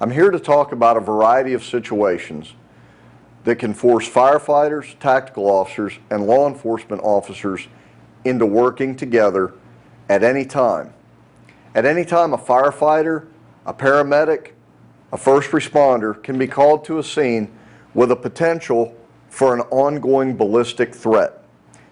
I'm here to talk about a variety of situations that can force firefighters, tactical officers, and law enforcement officers into working together at any time. At any time, a firefighter, a paramedic, a first responder can be called to a scene with a potential for an ongoing ballistic threat.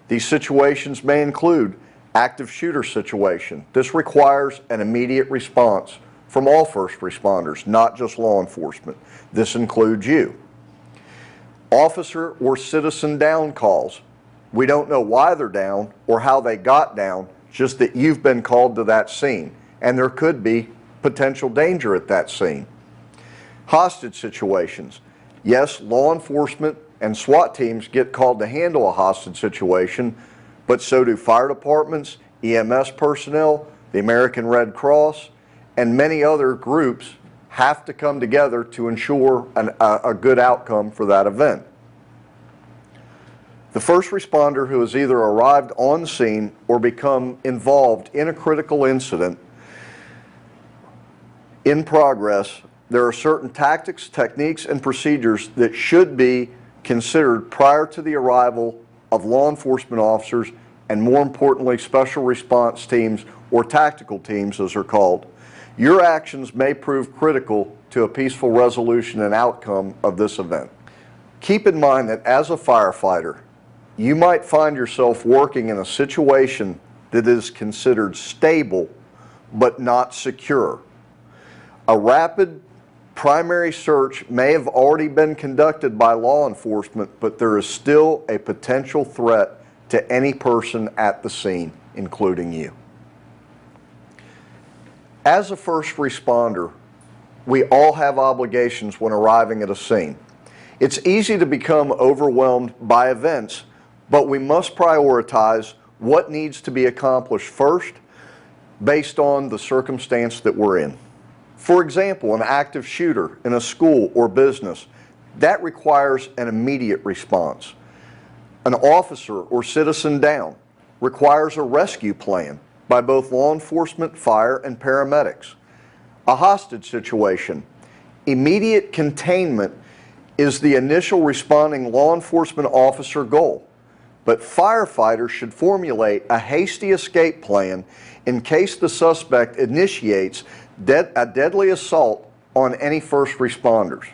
These situations may include active shooter situation. This requires an immediate response from all first responders, not just law enforcement. This includes you. Officer or citizen down calls. We don't know why they're down or how they got down, just that you've been called to that scene, and there could be potential danger at that scene. Hostage situations. Yes, law enforcement and SWAT teams get called to handle a hostage situation, but so do fire departments, EMS personnel, the American Red Cross, and many other groups have to come together to ensure a good outcome for that event. The first responder who has either arrived on scene or become involved in a critical incident in progress, there are certain tactics, techniques, and procedures that should be considered prior to the arrival of law enforcement officers and, more importantly, special response teams or tactical teams as they're called. Your actions may prove critical to a peaceful resolution and outcome of this event. Keep in mind that as a firefighter, you might find yourself working in a situation that is considered stable but not secure. A rapid primary search may have already been conducted by law enforcement, but there is still a potential threat to any person at the scene, including you. As a first responder, we all have obligations when arriving at a scene. It's easy to become overwhelmed by events, but we must prioritize what needs to be accomplished first based on the circumstance that we're in. For example, an active shooter in a school or business, that requires an immediate response. An officer or citizen down requires a rescue plan by both law enforcement, fire, and paramedics. A hostage situation, immediate containment is the initial responding law enforcement officer goal, but firefighters should formulate a hasty escape plan in case the suspect initiates a deadly assault on any first responders.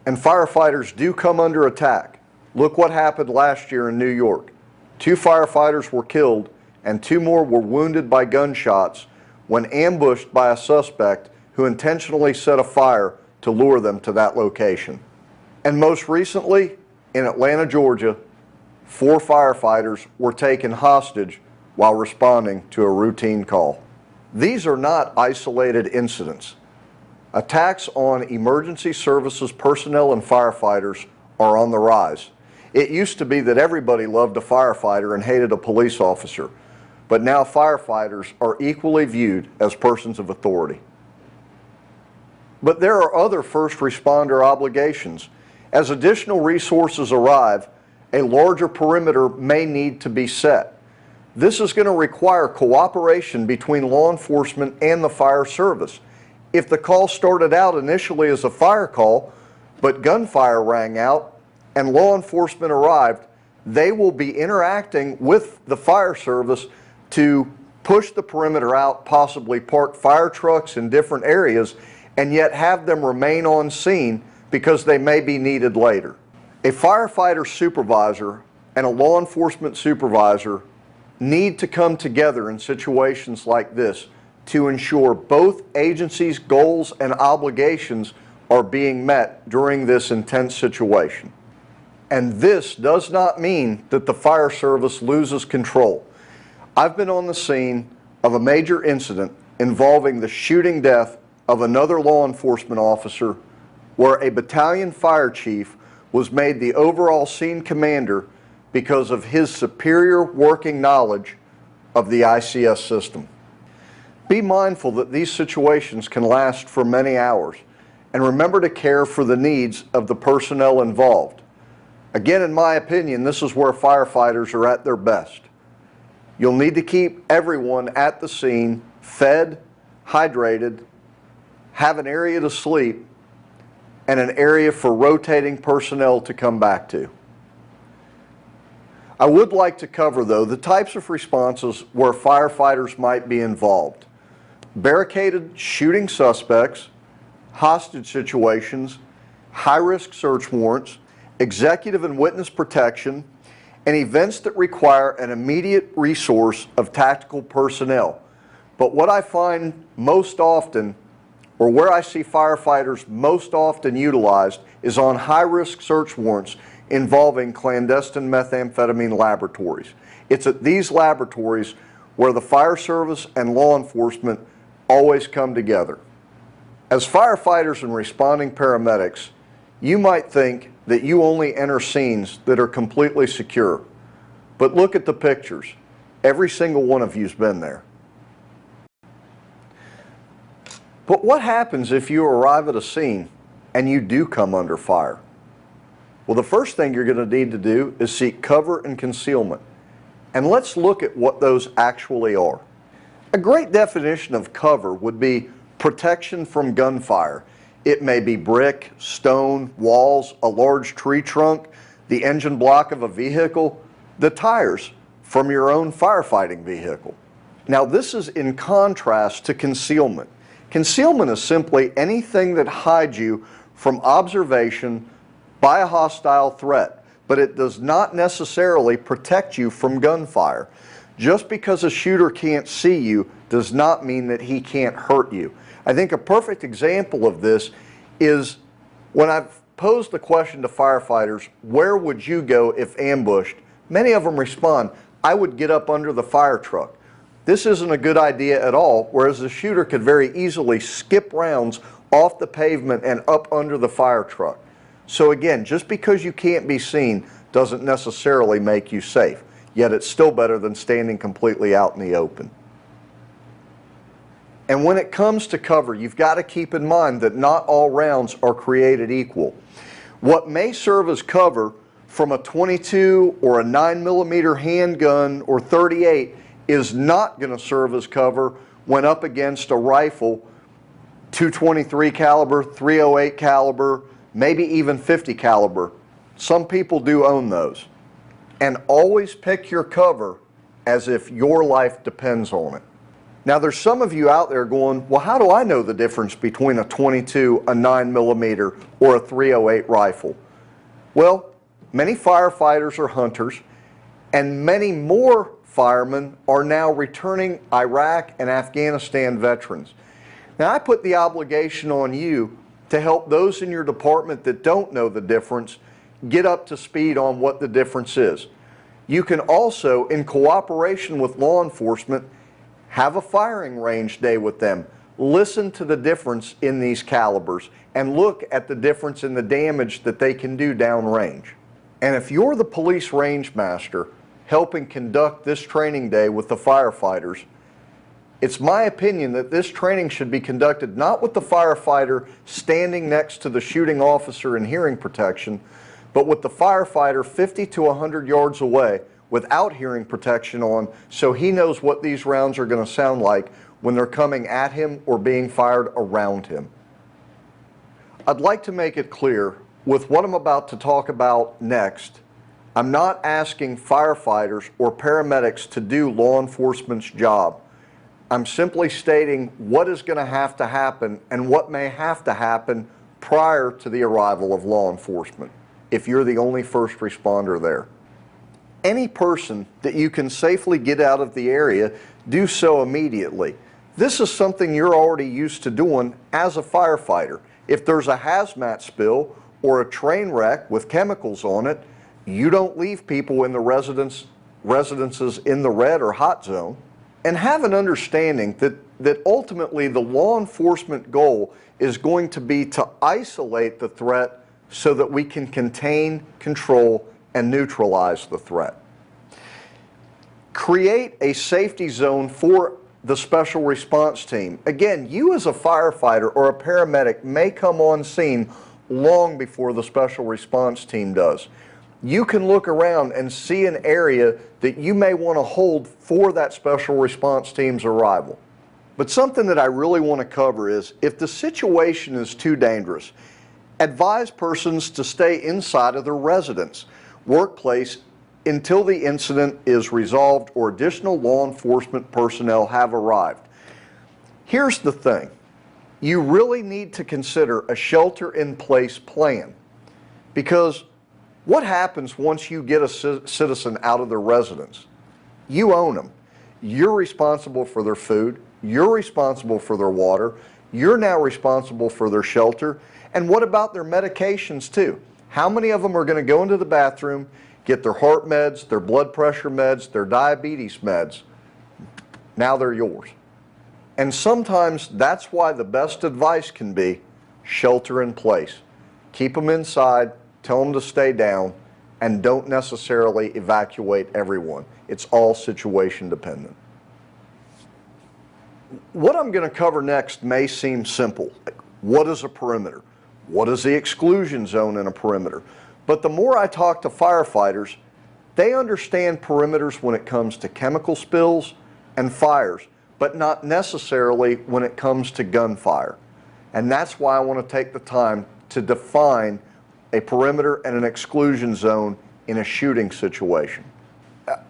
And firefighters do come under attack. Look what happened last year in New York. 2 firefighters were killed and 2 more were wounded by gunshots when ambushed by a suspect who intentionally set a fire to lure them to that location. And most recently, in Atlanta, Georgia, 4 firefighters were taken hostage while responding to a routine call. These are not isolated incidents. Attacks on emergency services personnel and firefighters are on the rise. It used to be that everybody loved a firefighter and hated a police officer, but now firefighters are equally viewed as persons of authority. But there are other first responder obligations. As additional resources arrive, a larger perimeter may need to be set. This is going to require cooperation between law enforcement and the fire service. If the call started out initially as a fire call, but gunfire rang out and law enforcement arrived, they will be interacting with the fire service to push the perimeter out, possibly park fire trucks in different areas, and yet have them remain on scene because they may be needed later. A firefighter supervisor and a law enforcement supervisor need to come together in situations like this to ensure both agencies' goals and obligations are being met during this intense situation. And this does not mean that the fire service loses control. I've been on the scene of a major incident involving the shooting death of another law enforcement officer where a battalion fire chief was made the overall scene commander because of his superior working knowledge of the ICS system. Be mindful that these situations can last for many hours, and remember to care for the needs of the personnel involved. Again, in my opinion, this is where firefighters are at their best. You'll need to keep everyone at the scene fed, hydrated, have an area to sleep, and an area for rotating personnel to come back to. I would like to cover, though, the types of responses where firefighters might be involved. Barricaded shooting suspects, hostage situations, high-risk search warrants, executive and witness protection, and events that require an immediate resource of tactical personnel. But what I find most often, or where I see firefighters most often utilized, is on high-risk search warrants involving clandestine methamphetamine laboratories. It's at these laboratories where the fire service and law enforcement always come together. As firefighters and responding paramedics, you might think that you only enter scenes that are completely secure. But look at the pictures. Every single one of you's been there. But what happens if you arrive at a scene and you do come under fire? Well, the first thing you're going to need to do is seek cover and concealment. And let's look at what those actually are. A great definition of cover would be protection from gunfire. It may be brick, stone, walls, a large tree trunk, the engine block of a vehicle, the tires from your own firefighting vehicle. Now, this is in contrast to concealment. Concealment is simply anything that hides you from observation by a hostile threat, but it does not necessarily protect you from gunfire. Just because a shooter can't see you does not mean that he can't hurt you. I think a perfect example of this is when I've posed the question to firefighters, where would you go if ambushed? Many of them respond, I would get up under the fire truck. This isn't a good idea at all, whereas the shooter could very easily skip rounds off the pavement and up under the fire truck. So again, just because you can't be seen doesn't necessarily make you safe, yet it's still better than standing completely out in the open. And when it comes to cover, you've got to keep in mind that not all rounds are created equal. What may serve as cover from a .22 or a 9mm handgun or .38 is not going to serve as cover when up against a rifle, .223 caliber, .308 caliber, maybe even .50 caliber. Some people do own those. And always pick your cover as if your life depends on it. Now, there's some of you out there going, well, how do I know the difference between a .22, a 9mm, or a .308 rifle? Well, many firefighters are hunters, and many more firemen are now returning Iraq and Afghanistan veterans. Now, I put the obligation on you to help those in your department that don't know the difference get up to speed on what the difference is. You can also, in cooperation with law enforcement, have a firing range day with them. Listen to the difference in these calibers and look at the difference in the damage that they can do downrange. And if you're the police range master helping conduct this training day with the firefighters, it's my opinion that this training should be conducted not with the firefighter standing next to the shooting officer in hearing protection, but with the firefighter 50 to 100 yards away without hearing protection on, so he knows what these rounds are going to sound like when they're coming at him or being fired around him. I'd like to make it clear, with what I'm about to talk about next, I'm not asking firefighters or paramedics to do law enforcement's job. I'm simply stating what is going to have to happen and what may have to happen prior to the arrival of law enforcement, if you're the only first responder there. Any person that you can safely get out of the area, do so immediately. This is something you're already used to doing as a firefighter. If there's a hazmat spill or a train wreck with chemicals on it, you don't leave people in the residences in the red or hot zone. And have an understanding that ultimately the law enforcement goal is going to be to isolate the threat so that we can contain, control, and neutralize the threat. Create a safety zone for the special response team. Again, you as a firefighter or a paramedic may come on scene long before the special response team does. You can look around and see an area that you may want to hold for that special response team's arrival. But something that I really want to cover is if the situation is too dangerous, Advise persons to stay inside of their residence, workplace until the incident is resolved or additional law enforcement personnel have arrived. Here's the thing. You really need to consider a shelter-in-place plan, because what happens once you get a citizen out of their residence? You own them. You're responsible for their food. You're responsible for their water. You're now responsible for their shelter. And what about their medications too? How many of them are going to go into the bathroom, get their heart meds, their blood pressure meds, their diabetes meds? Now they're yours. And sometimes that's why the best advice can be shelter in place. Keep them inside, tell them to stay down, and don't necessarily evacuate everyone. It's all situation dependent. What I'm going to cover next may seem simple. What is a perimeter? What is the exclusion zone in a perimeter? But the more I talk to firefighters, they understand perimeters when it comes to chemical spills and fires, but not necessarily when it comes to gunfire. And that's why I want to take the time to define a perimeter and an exclusion zone in a shooting situation.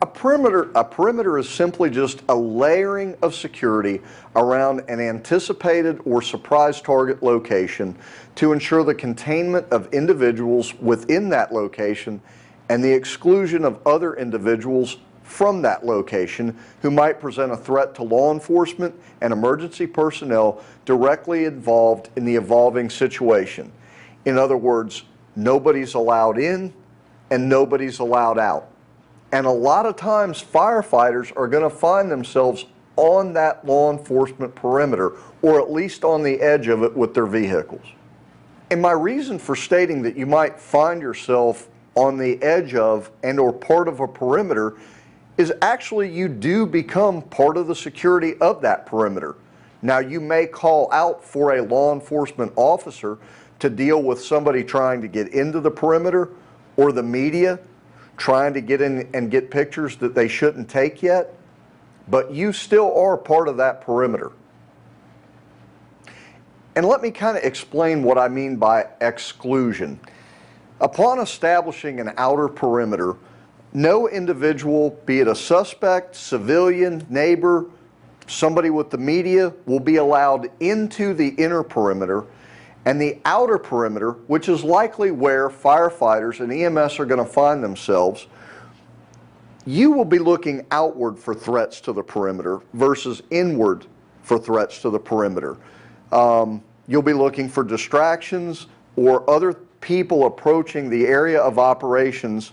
A perimeter is simply just a layering of security around an anticipated or surprise target location to ensure the containment of individuals within that location and the exclusion of other individuals from that location who might present a threat to law enforcement and emergency personnel directly involved in the evolving situation. In other words, nobody's allowed in and nobody's allowed out. And a lot of times firefighters are going to find themselves on that law enforcement perimeter, or at least on the edge of it with their vehicles. And my reason for stating that you might find yourself on the edge of and or part of a perimeter is actually you do become part of the security of that perimeter. Now you may call out for a law enforcement officer to deal with somebody trying to get into the perimeter, or the media trying to get in and get pictures that they shouldn't take yet, but you still are part of that perimeter. And let me kind of explain what I mean by exclusion. Upon establishing an outer perimeter, no individual, be it a suspect, civilian, neighbor, somebody with the media, will be allowed into the inner perimeter, and the outer perimeter, which is likely where firefighters and EMS are going to find themselves, you will be looking outward for threats to the perimeter versus inward for threats to the perimeter. You'll be looking for distractions or other people approaching the area of operations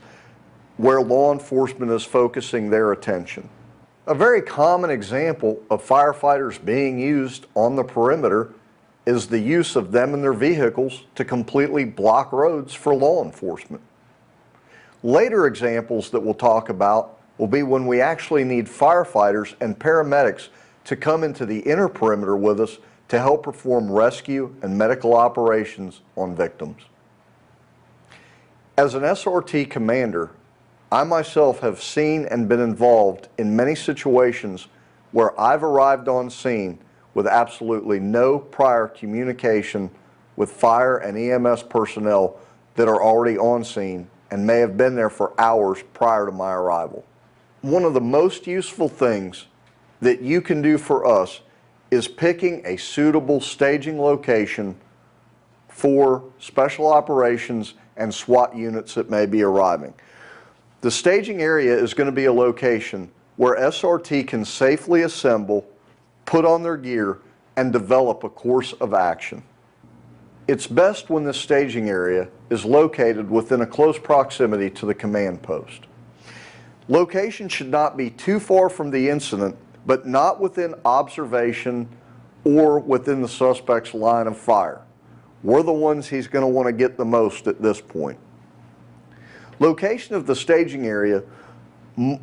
where law enforcement is focusing their attention. A very common example of firefighters being used on the perimeter is the use of them and their vehicles to completely block roads for law enforcement. Later examples that we'll talk about will be when we actually need firefighters and paramedics to come into the inner perimeter with us to help perform rescue and medical operations on victims. As an SRT commander, I myself have seen and been involved in many situations where I've arrived on scene with absolutely no prior communication with fire and EMS personnel that are already on scene and may have been there for hours prior to my arrival. One of the most useful things that you can do for us is picking a suitable staging location for special operations and SWAT units that may be arriving. The staging area is going to be a location where SRT can safely assemble, put on their gear, and develop a course of action. It's best when the staging area is located within a close proximity to the command post. Location should not be too far from the incident, but not within observation or within the suspect's line of fire. We're the ones he's going to want to get the most at this point. Location of the staging area,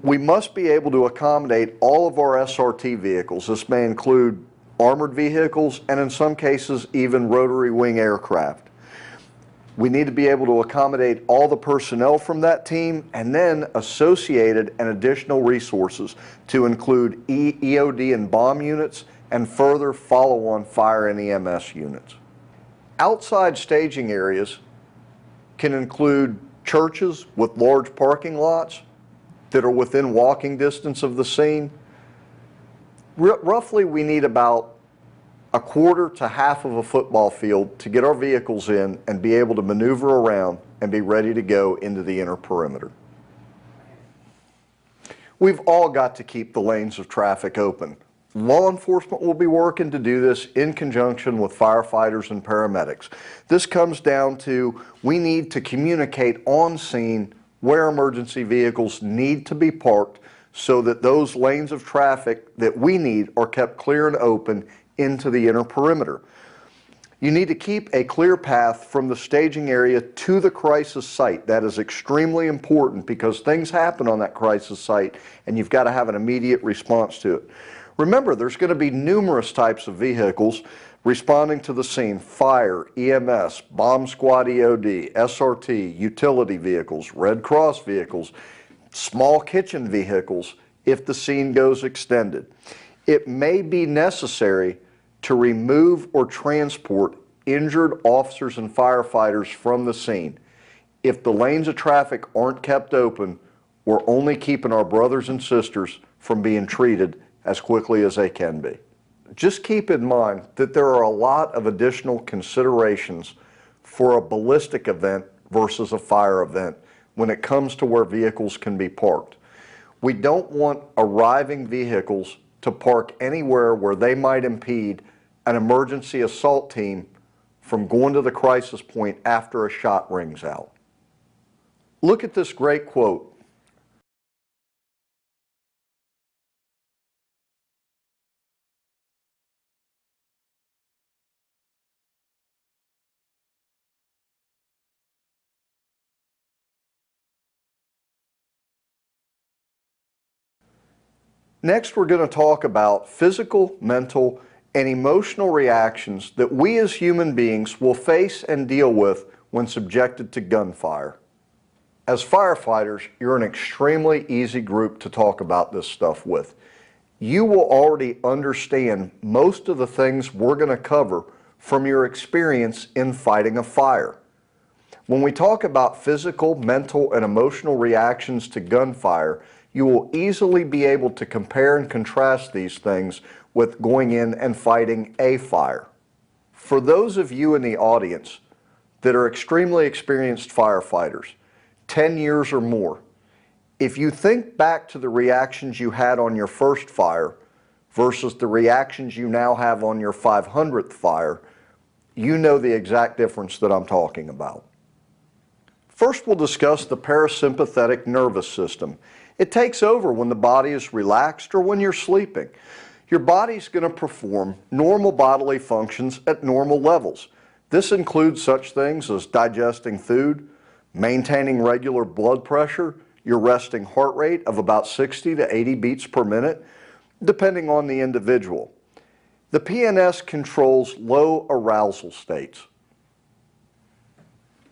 we must be able to accommodate all of our SRT vehicles. This may include armored vehicles and in some cases even rotary wing aircraft. We need to be able to accommodate all the personnel from that team and then associated and additional resources to include EOD and bomb units and further follow-on fire and EMS units. Outside staging areas can include churches with large parking lots that are within walking distance of the scene. Roughly, we need about a quarter to half of a football field to get our vehicles in and be able to maneuver around and be ready to go into the inner perimeter. We've all got to keep the lanes of traffic open. Law enforcement will be working to do this in conjunction with firefighters and paramedics. This comes down to we need to communicate on scene where emergency vehicles need to be parked so that those lanes of traffic that we need are kept clear and open into the inner perimeter. You need to keep a clear path from the staging area to the crisis site. That is extremely important because things happen on that crisis site and you've got to have an immediate response to it. Remember, there's going to be numerous types of vehicles responding to the scene: fire, EMS, bomb squad EOD, SRT, utility vehicles, Red Cross vehicles, small kitchen vehicles if the scene goes extended. It may be necessary to remove or transport injured officers and firefighters from the scene. If the lanes of traffic aren't kept open, we're only keeping our brothers and sisters from being treated as quickly as they can be. Just keep in mind that there are a lot of additional considerations for a ballistic event versus a fire event when it comes to where vehicles can be parked. We don't want arriving vehicles to park anywhere where they might impede an emergency assault team from going to the crisis point after a shot rings out. Look at this great quote. Next, we're going to talk about physical, mental, and emotional reactions that we as human beings will face and deal with when subjected to gunfire. As firefighters, you're an extremely easy group to talk about this stuff with. You will already understand most of the things we're going to cover from your experience in fighting a fire. When we talk about physical, mental, and emotional reactions to gunfire, you will easily be able to compare and contrast these things with going in and fighting a fire. For those of you in the audience that are extremely experienced firefighters, 10 years or more, if you think back to the reactions you had on your first fire versus the reactions you now have on your 500th fire, you know the exact difference that I'm talking about. First, we'll discuss the parasympathetic nervous system. It takes over when the body is relaxed or when you're sleeping. Your body's going to perform normal bodily functions at normal levels. This includes such things as digesting food, maintaining regular blood pressure, your resting heart rate of about 60 to 80 beats per minute, depending on the individual. The PNS controls low arousal states.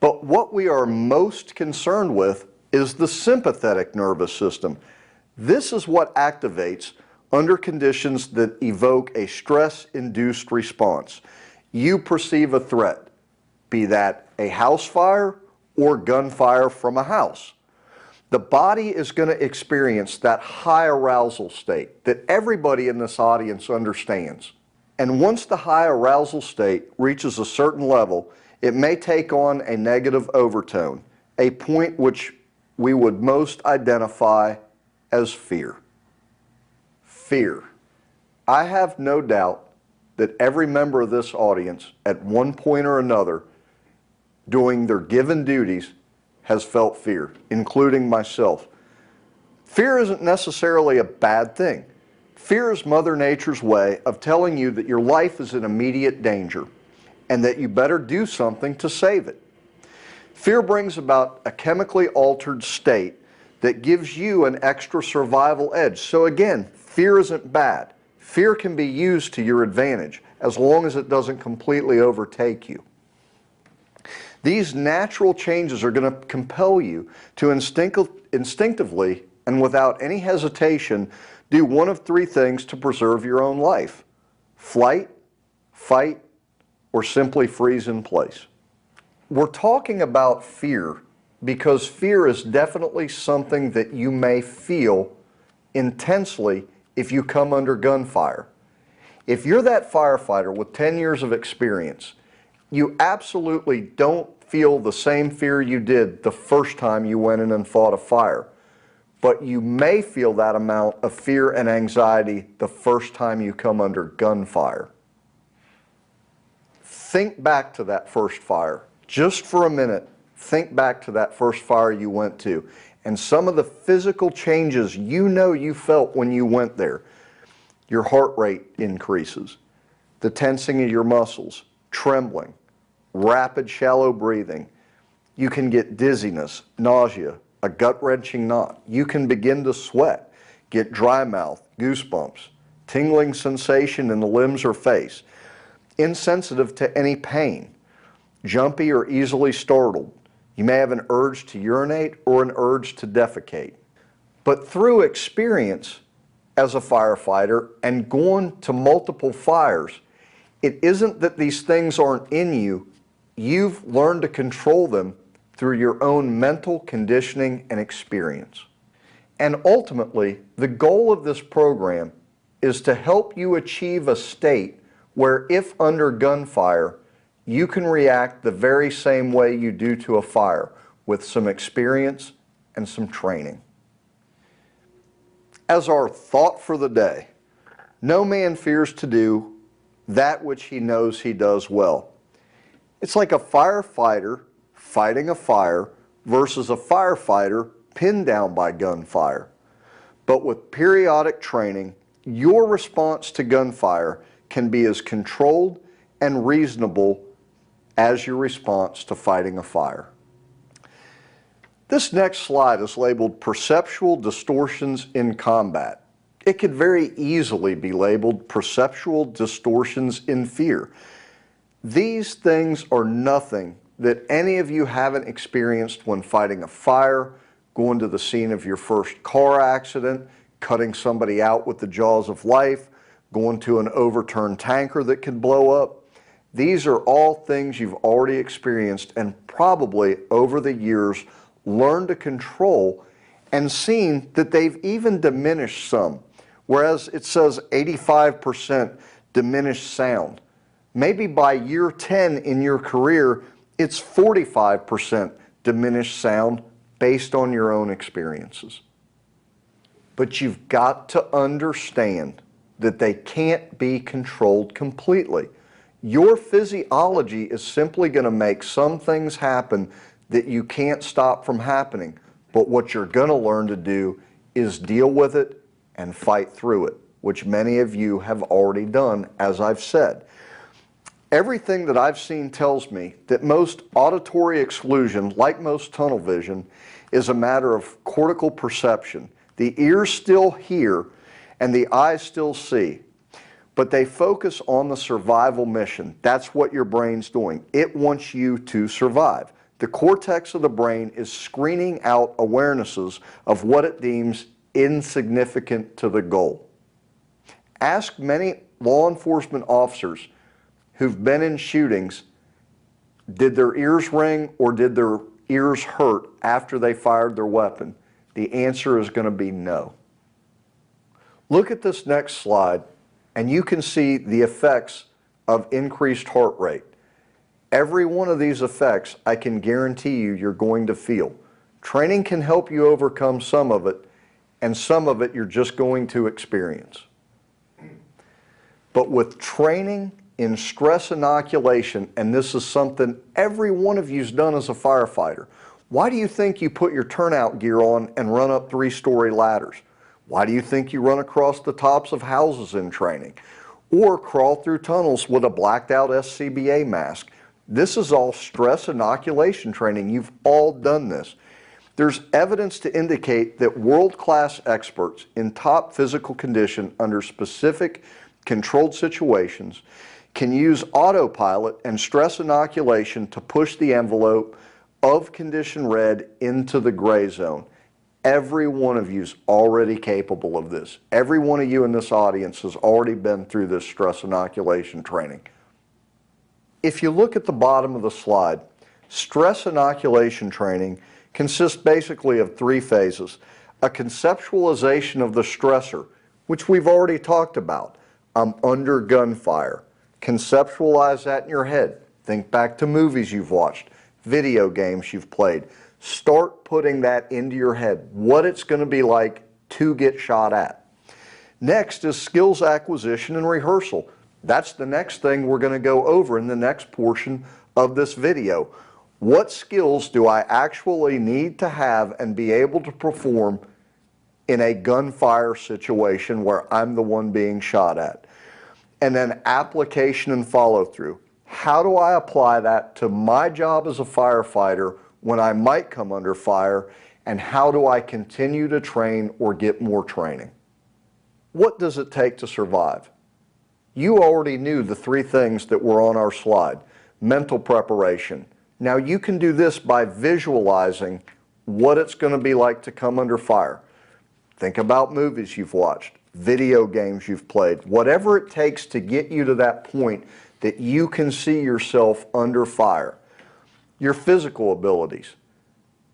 But what we are most concerned with is the sympathetic nervous system. This is what activates under conditions that evoke a stress-induced response. You perceive a threat, be that a house fire or gunfire from a house. The body is going to experience that high arousal state that everybody in this audience understands. And once the high arousal state reaches a certain level, it may take on a negative overtone, a point which we would most identify as fear. Fear. I have no doubt that every member of this audience at one point or another doing their given duties has felt fear, including myself. Fear isn't necessarily a bad thing. Fear is Mother Nature's way of telling you that your life is in immediate danger and that you better do something to save it. Fear brings about a chemically altered state that gives you an extra survival edge. So again, fear isn't bad. Fear can be used to your advantage as long as it doesn't completely overtake you. These natural changes are going to compel you to instinctively and without any hesitation do one of three things to preserve your own life: flight, fight, or simply freeze in place. We're talking about fear because fear is definitely something that you may feel intensely if you come under gunfire. If you're that firefighter with 10 years of experience, you absolutely don't feel the same fear you did the first time you went in and fought a fire. But you may feel that amount of fear and anxiety the first time you come under gunfire. Think back to that first fire. Just for a minute, think back to that first fire you went to and some of the physical changes you felt when you went there. Your heart rate increases, the tensing of your muscles, trembling, rapid shallow breathing. You can get dizziness, nausea, a gut-wrenching knot. You can begin to sweat, get dry mouth, goosebumps, tingling sensation in the limbs or face, insensitive to any pain, jumpy or easily startled. You may have an urge to urinate or an urge to defecate. But through experience as a firefighter and going to multiple fires, it isn't that these things aren't in you. You've learned to control them through your own mental conditioning and experience. And ultimately, the goal of this program is to help you achieve a state where if under gunfire, you can react the very same way you do to a fire with some experience and some training. As our thought for the day, no man fears to do that which he knows he does well. It's like a firefighter fighting a fire versus a firefighter pinned down by gunfire. But with periodic training, your response to gunfire can be as controlled and reasonable as your response to fighting a fire. This next slide is labeled Perceptual Distortions in Combat. It could very easily be labeled Perceptual Distortions in Fear. These things are nothing that any of you haven't experienced when fighting a fire, going to the scene of your first car accident, cutting somebody out with the jaws of life, going to an overturned tanker that could blow up. These are all things you've already experienced and probably over the years learned to control and seen that they've even diminished some. Whereas it says 85% diminished sound. Maybe by year 10 in your career, it's 45% diminished sound based on your own experiences. But you've got to understand that they can't be controlled completely. Your physiology is simply going to make some things happen that you can't stop from happening. But what you're going to learn to do is deal with it and fight through it, which many of you have already done, as I've said. Everything that I've seen tells me that most auditory exclusion, like most tunnel vision, is a matter of cortical perception. The ears still hear and the eyes still see, but they focus on the survival mission. That's what your brain's doing. It wants you to survive. The cortex of the brain is screening out awarenesses of what it deems insignificant to the goal. Ask many law enforcement officers who've been in shootings, did their ears ring or did their ears hurt after they fired their weapon? The answer is going to be no. Look at this next slide and you can see the effects of increased heart rate. Every one of these effects, I can guarantee you're going to feel. Training can help you overcome some of it, and some of it you're just going to experience. But with training in stress inoculation, and this is something every one of you's done as a firefighter, why do you think you put your turnout gear on and run up 3-story ladders? Why do you think you run across the tops of houses in training? Or crawl through tunnels with a blacked out SCBA mask? This is all stress inoculation training. You've all done this. There's evidence to indicate that world-class experts in top physical condition under specific controlled situations can use autopilot and stress inoculation to push the envelope of condition red into the gray zone. Every one of you is already capable of this. Every one of you in this audience has already been through this stress inoculation training. If you look at the bottom of the slide, stress inoculation training consists basically of three phases. A conceptualization of the stressor, which we've already talked about. I'm under gunfire. Conceptualize that in your head. Think back to movies you've watched, video games you've played. Start putting that into your head, what it's going to be like to get shot at. Next is skills acquisition and rehearsal. That's the next thing we're going to go over in the next portion of this video. What skills do I actually need to have and be able to perform in a gunfire situation where I'm the one being shot at? And then application and follow through. How do I apply that to my job as a firefighter when I might come under fire, and how do I continue to train or get more training? What does it take to survive? You already knew the three things that were on our slide. Mental preparation. Now you can do this by visualizing what it's going to be like to come under fire. Think about movies you've watched, video games you've played, whatever it takes to get you to that point that you can see yourself under fire. Your physical abilities.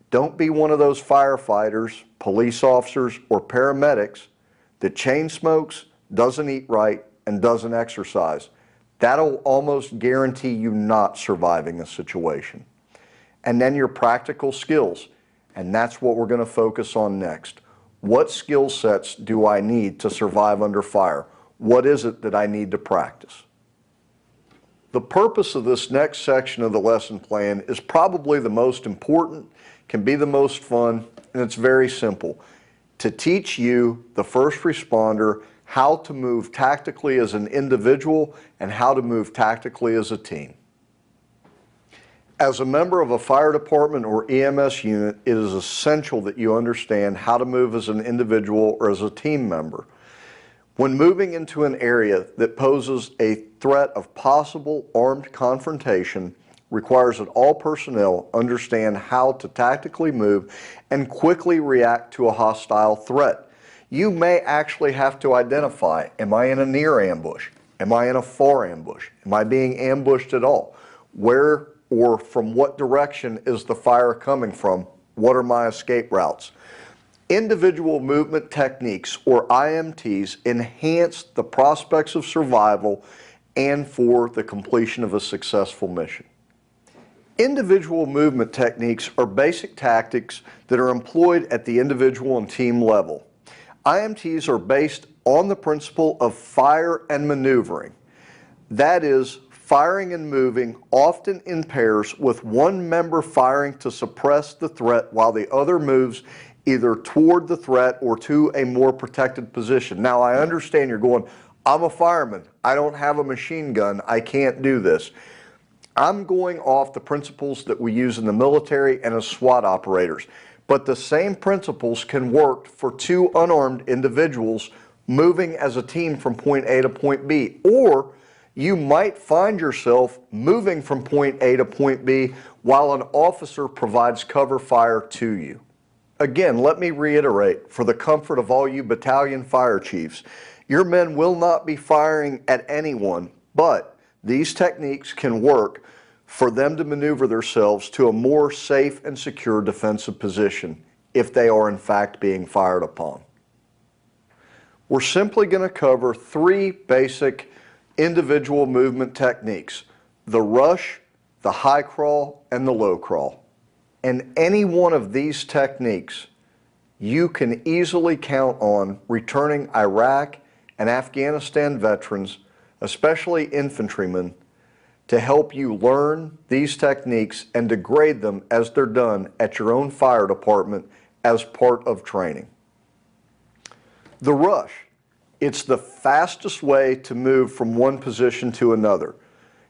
Don't be one of those firefighters, police officers, or paramedics that chain smokes, doesn't eat right, and doesn't exercise. That'll almost guarantee you not surviving a situation. And then your practical skills, and that's what we're going to focus on next. What skill sets do I need to survive under fire? What is it that I need to practice? The purpose of this next section of the lesson plan is probably the most important, can be the most fun, and it's very simple. To teach you, the first responder, how to move tactically as an individual and how to move tactically as a team. As a member of a fire department or EMS unit, it is essential that you understand how to move as an individual or as a team member. When moving into an area that poses a threat of possible armed confrontation, requires that all personnel understand how to tactically move and quickly react to a hostile threat. You may actually have to identify, am I in a near ambush? Am I in a far ambush? Am I being ambushed at all? Where or from what direction is the fire coming from? What are my escape routes? Individual movement techniques, or IMTs, enhance the prospects of survival and for the completion of a successful mission. Individual movement techniques are basic tactics that are employed at the individual and team level. IMTs are based on the principle of fire and maneuvering. That is, firing and moving, often in pairs, with one member firing to suppress the threat while the other moves either toward the threat or to a more protected position. Now, I understand you're going, I'm a fireman, I don't have a machine gun, I can't do this. I'm going off the principles that we use in the military and as SWAT operators. But the same principles can work for two unarmed individuals moving as a team from point A to point B. Or you might find yourself moving from point A to point B while an officer provides cover fire to you. Again, let me reiterate, for the comfort of all you battalion fire chiefs, your men will not be firing at anyone, but these techniques can work for them to maneuver themselves to a more safe and secure defensive position if they are in fact being fired upon. We're simply going to cover three basic individual movement techniques: the rush, the high crawl, and the low crawl. And any one of these techniques you can easily count on returning Iraq and Afghanistan veterans, especially infantrymen, to help you learn these techniques and to grade them as they're done at your own fire department as part of training. The rush. It's the fastest way to move from one position to another.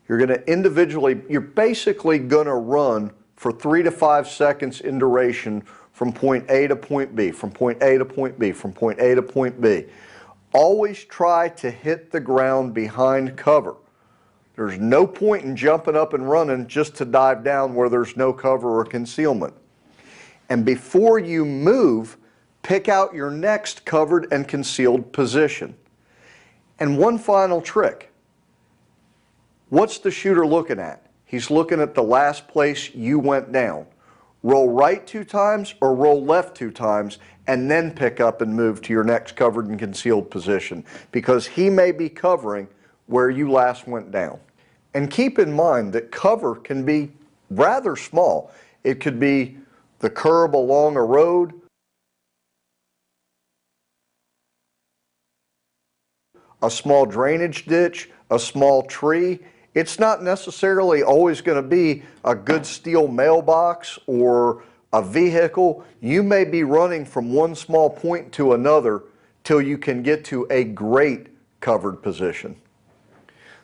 You're basically going to run for 3 to 5 seconds in duration from point A to point B, from point A to point B, from point A to point B. Always try to hit the ground behind cover. There's no point in jumping up and running just to dive down where there's no cover or concealment. And before you move, pick out your next covered and concealed position. And one final trick. What's the shooter looking at? He's looking at the last place you went down. Roll right 2 times or roll left 2 times and then pick up and move to your next covered and concealed position, because he may be covering where you last went down. And keep in mind that cover can be rather small. It could be the curb along a road, a small drainage ditch, a small tree. It's not necessarily always going to be a good steel mailbox or a vehicle. You may be running from one small point to another till you can get to a great covered position.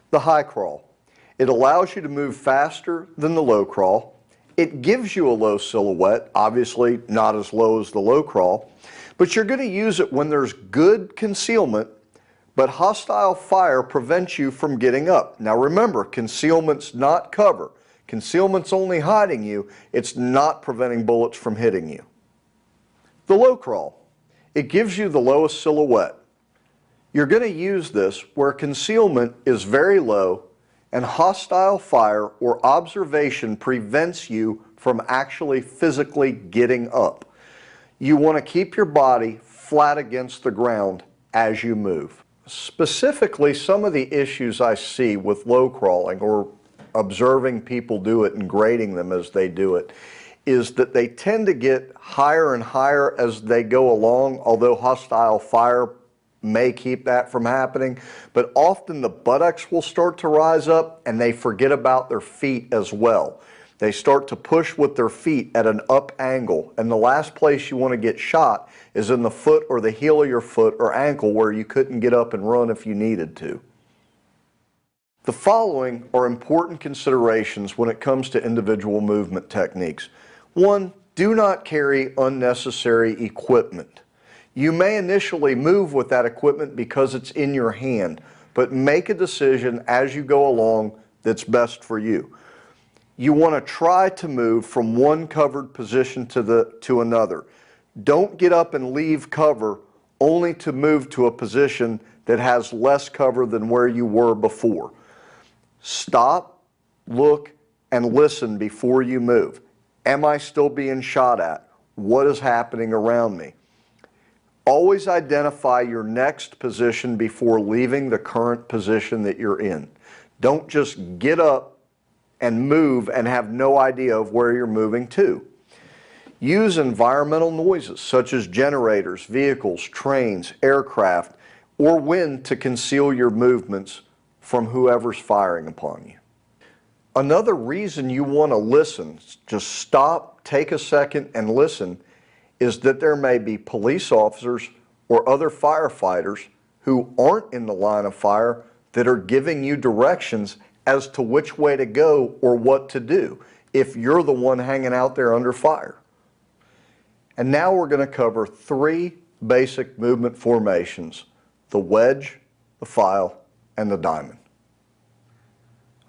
The high crawl. It allows you to move faster than the low crawl. It gives you a low silhouette, obviously not as low as the low crawl, but you're going to use it when there's good concealment, but hostile fire prevents you from getting up. Now remember, concealment's not cover. Concealment's only hiding you. It's not preventing bullets from hitting you. The low crawl. It gives you the lowest silhouette. You're going to use this where concealment is very low and hostile fire or observation prevents you from actually physically getting up. You want to keep your body flat against the ground as you move. Specifically, some of the issues I see with low crawling or observing people do it and grading them as they do it is that they tend to get higher and higher as they go along, although hostile fire may keep that from happening. But often the buttocks will start to rise up and they forget about their feet as well. They start to push with their feet at an up angle, and the last place you want to get shot is in the foot or the heel of your foot or ankle where you couldn't get up and run if you needed to. The following are important considerations when it comes to individual movement techniques. 1, do not carry unnecessary equipment. You may initially move with that equipment because it's in your hand, but make a decision as you go along that's best for you. You want to try to move from one covered position to another. Don't get up and leave cover only to move to a position that has less cover than where you were before. Stop, look, and listen before you move. Am I still being shot at? What is happening around me? Always identify your next position before leaving the current position that you're in. Don't just get up and move and have no idea of where you're moving to. Use environmental noises such as generators, vehicles, trains, aircraft, or wind to conceal your movements from whoever's firing upon you. Another reason you want to listen, just stop, take a second and listen, is that there may be police officers or other firefighters who aren't in the line of fire that are giving you directions as to which way to go or what to do if you're the one hanging out there under fire. And now we're going to cover 3 basic movement formations: the wedge, the file, and the diamond.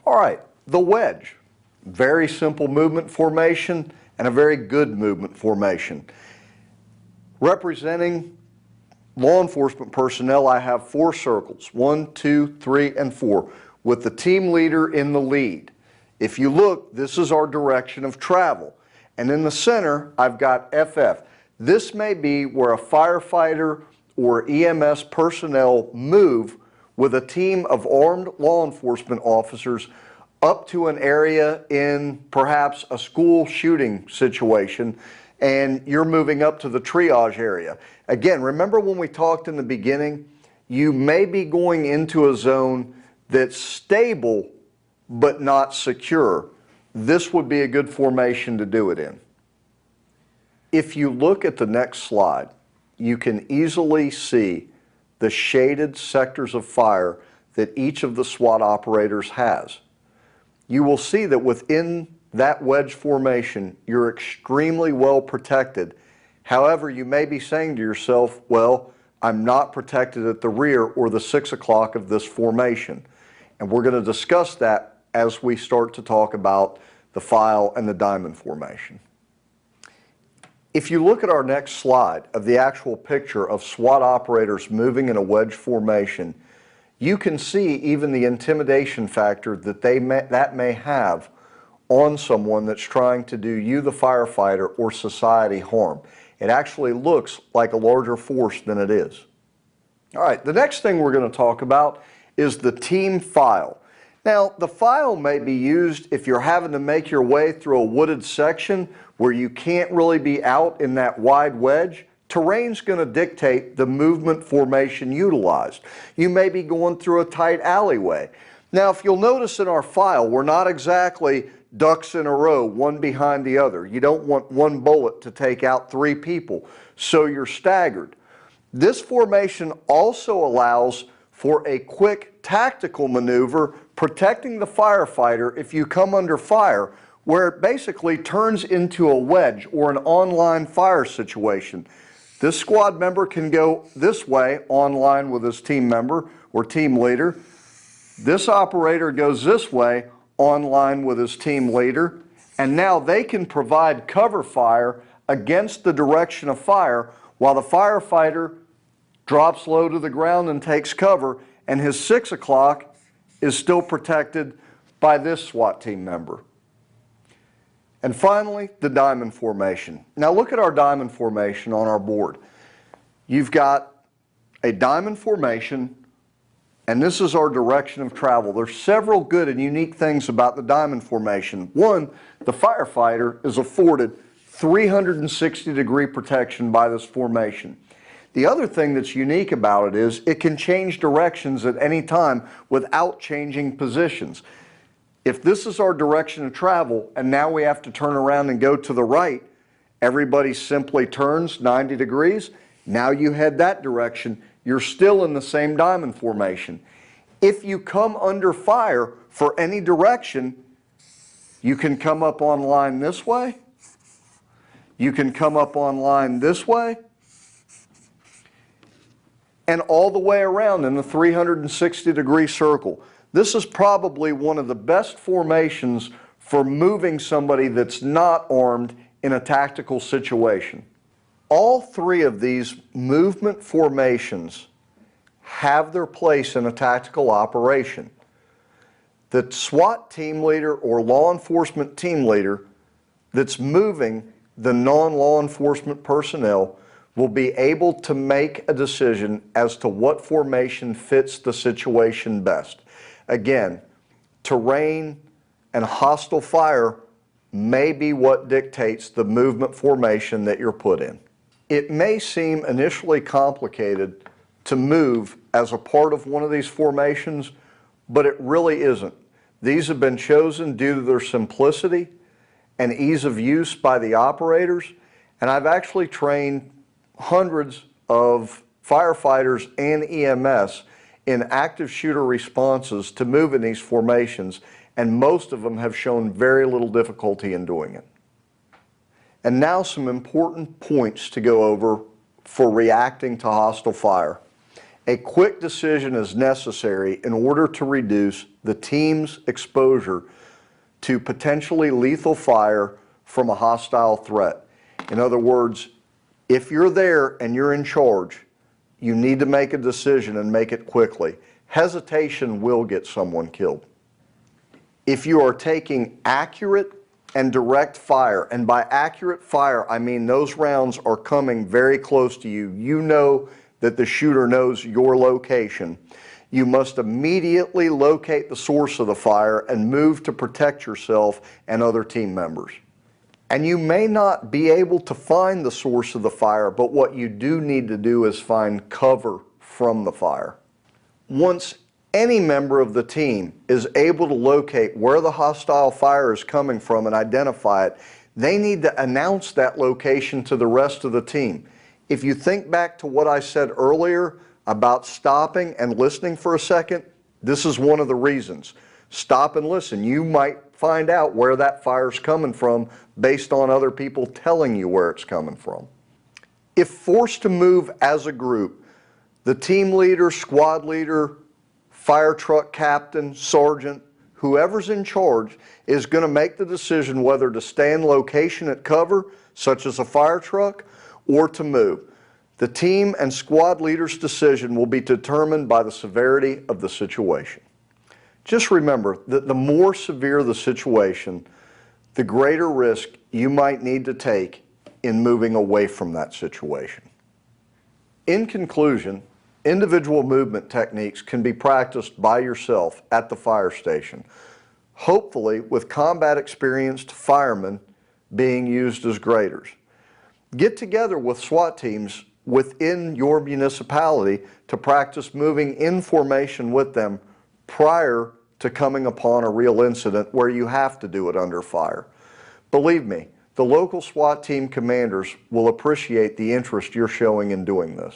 All right, the wedge. Very simple movement formation and a very good movement formation. Representing law enforcement personnel, I have 4 circles, 1, 2, 3, and 4, with the team leader in the lead. If you look, this is our direction of travel. And in the center, I've got FF. This may be where a firefighter or EMS personnel move with a team of armed law enforcement officers up to an area in perhaps a school shooting situation, and you're moving up to the triage area. Again, remember when we talked in the beginning, you may be going into a zone that's stable but not secure. This would be a good formation to do it in. If you look at the next slide, you can easily see the shaded sectors of fire that each of the SWAT operators has. You will see that within that wedge formation, you're extremely well protected. However, you may be saying to yourself, well, I'm not protected at the rear or the 6 o'clock of this formation. And we're going to discuss that as we start to talk about the file and the diamond formation. If you look at our next slide of the actual picture of SWAT operators moving in a wedge formation, you can see even the intimidation factor that may have on someone that's trying to do you, the firefighter, or society harm. It actually looks like a larger force than it is. All right, the next thing we're going to talk about is the team file. Now, the file may be used if you're having to make your way through a wooded section where you can't really be out in that wide wedge. Terrain's going to dictate the movement formation utilized. You may be going through a tight alleyway. Now, if you'll notice in our file, we're not exactly ducks in a row, one behind the other. You don't want one bullet to take out 3 people, so you're staggered. This formation also allows for a quick tactical maneuver protecting the firefighter if you come under fire, where it basically turns into a wedge or an online fire situation. This squad member can go this way online with his team member or team leader. This operator goes this way online with his team leader, and now they can provide cover fire against the direction of fire while the firefighter drops low to the ground and takes cover, and his 6 o'clock is still protected by this SWAT team member. And finally, the diamond formation. Now look at our diamond formation on our board. You've got a diamond formation, and this is our direction of travel. There's several good and unique things about the diamond formation. One, the firefighter is afforded 360-degree protection by this formation. The other thing that's unique about it is it can change directions at any time without changing positions. If this is our direction of travel and now we have to turn around and go to the right, everybody simply turns 90 degrees. Now you head that direction. You're still in the same diamond formation. If you come under fire for any direction, you can come up on line this way. You can come up on line this way. And all the way around in the 360-degree circle. This is probably one of the best formations for moving somebody that's not armed in a tactical situation. All 3 of these movement formations have their place in a tactical operation. The SWAT team leader or law enforcement team leader that's moving the non-law enforcement personnel will be able to make a decision as to what formation fits the situation best. Again, terrain and hostile fire may be what dictates the movement formation that you're put in. It may seem initially complicated to move as a part of one of these formations, but it really isn't. These have been chosen due to their simplicity and ease of use by the operators, and I've actually trained hundreds of firefighters and EMS in active shooter responses to move in these formations, and most of them have shown very little difficulty in doing it. And now some important points to go over for reacting to hostile fire. A quick decision is necessary in order to reduce the team's exposure to potentially lethal fire from a hostile threat. In other words, if you're there and you're in charge, you need to make a decision and make it quickly. Hesitation will get someone killed. If you are taking accurate and direct fire, and by accurate fire I mean those rounds are coming very close to you, you know that the shooter knows your location, you must immediately locate the source of the fire and move to protect yourself and other team members. And you may not be able to find the source of the fire, but what you do need to do is find cover from the fire. Once any member of the team is able to locate where the hostile fire is coming from and identify it, they need to announce that location to the rest of the team. If you think back to what I said earlier about stopping and listening for a second, this is one of the reasons. Stop and listen. You might find out where that fire's coming from based on other people telling you where it's coming from. If forced to move as a group, the team leader, squad leader, fire truck captain, sergeant, whoever's in charge is going to make the decision whether to stay in location at cover, such as a fire truck, or to move. The team and squad leader's decision will be determined by the severity of the situation. Just remember that the more severe the situation, the greater risk you might need to take in moving away from that situation. In conclusion, individual movement techniques can be practiced by yourself at the fire station, hopefully with combat experienced firemen being used as graders. Get together with SWAT teams within your municipality to practice moving in formation with them prior to coming upon a real incident where you have to do it under fire. Believe me, the local SWAT team commanders will appreciate the interest you're showing in doing this.